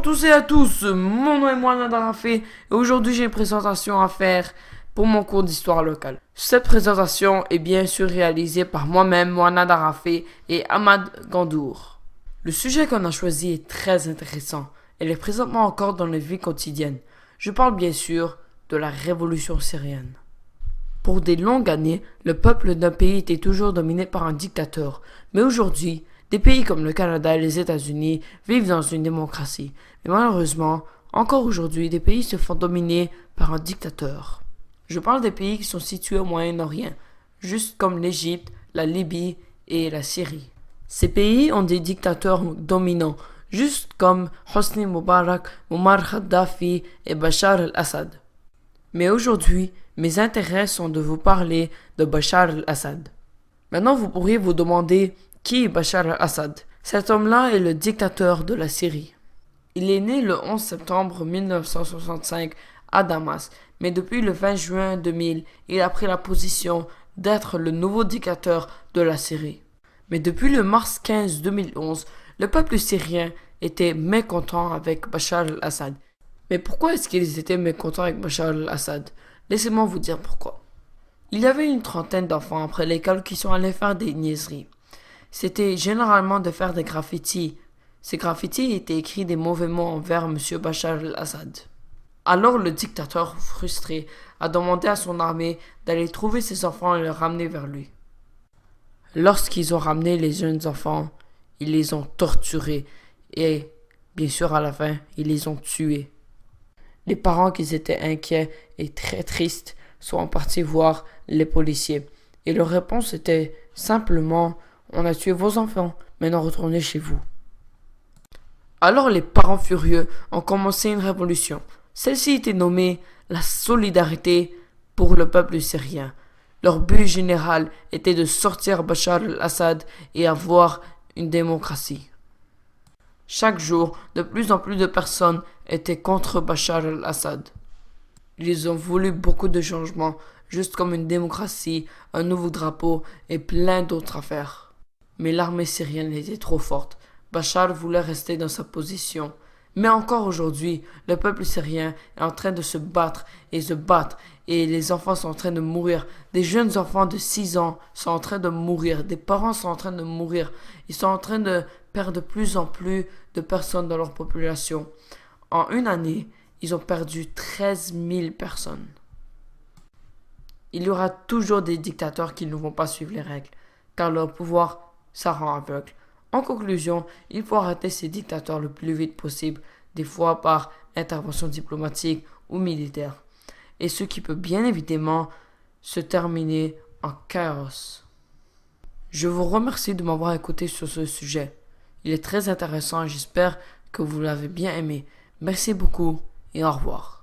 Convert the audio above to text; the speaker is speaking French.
tous et à tous, mon nom est Mohamed Arafé et aujourd'hui j'ai une présentation à faire pour mon cours d'histoire locale. Cette présentation est bien sûr réalisée par moi-même, Mohamed Arafé et Ahmad Gandour. Le sujet qu'on a choisi est très intéressant et est présentement encore dans la vie quotidienne. Je parle bien sûr de la révolution syrienne. Pour des longues années, le peuple d'un pays était toujours dominé par un dictateur, mais aujourd'hui, des pays comme le Canada et les États-Unis vivent dans une démocratie. Mais malheureusement, encore aujourd'hui, des pays se font dominer par un dictateur. Je parle des pays qui sont situés au Moyen-Orient, juste comme l'Égypte, la Libye et la Syrie. Ces pays ont des dictateurs dominants, juste comme Hosni Moubarak, Muammar Kadhafi et Bachar el-Assad. Mais aujourd'hui, mes intérêts sont de vous parler de Bachar el-Assad. Maintenant, vous pourriez vous demander qui est Bachar el-Assad. Cet homme-là est le dictateur de la Syrie. Il est né le 11 septembre 1965 à Damas, mais depuis le 20 juin 2000, il a pris la position d'être le nouveau dictateur de la Syrie. Mais depuis le mars 15 2011, le peuple syrien était mécontent avec Bachar el-Assad. Mais pourquoi est-ce qu'ils étaient mécontents avec Bachar el-Assad? Laissez-moi vous dire pourquoi. Il y avait une trentaine d'enfants après l'école qui sont allés faire des niaiseries. C'était généralement de faire des graffitis. Ces graffitis étaient écrits des mauvais mots envers M. Bachar el-Assad. Alors le dictateur, frustré, a demandé à son armée d'aller trouver ces enfants et les ramener vers lui. Lorsqu'ils ont ramené les jeunes enfants, ils les ont torturés et, bien sûr, à la fin, ils les ont tués. Les parents qui étaient inquiets et très tristes sont partis voir les policiers. Et leur réponse était simplement « On a tué vos enfants, maintenant retournez chez vous ». Alors les parents furieux ont commencé une révolution. Celle-ci était nommée la solidarité pour le peuple syrien. Leur but général était de sortir Bachar el-Assad et avoir une démocratie. Chaque jour, de plus en plus de personnes étaient contre Bachar el-Assad. Ils ont voulu beaucoup de changements, juste comme une démocratie, un nouveau drapeau et plein d'autres affaires. Mais l'armée syrienne était trop forte. Bachar voulait rester dans sa position. Mais encore aujourd'hui, le peuple syrien est en train de se battre, et les enfants sont en train de mourir. Des jeunes enfants de 6 ans sont en train de mourir, des parents sont en train de mourir. Ils sont en train de perdre de plus en plus de personnes dans leur population. En une année, ils ont perdu 13 000 personnes. Il y aura toujours des dictateurs qui ne vont pas suivre les règles, car leur pouvoir, ça rend aveugle. En conclusion, il faut arrêter ces dictateurs le plus vite possible, des fois par intervention diplomatique ou militaire, et ce qui peut bien évidemment se terminer en chaos. Je vous remercie de m'avoir écouté sur ce sujet. Il est très intéressant et j'espère que vous l'avez bien aimé. Merci beaucoup et au revoir.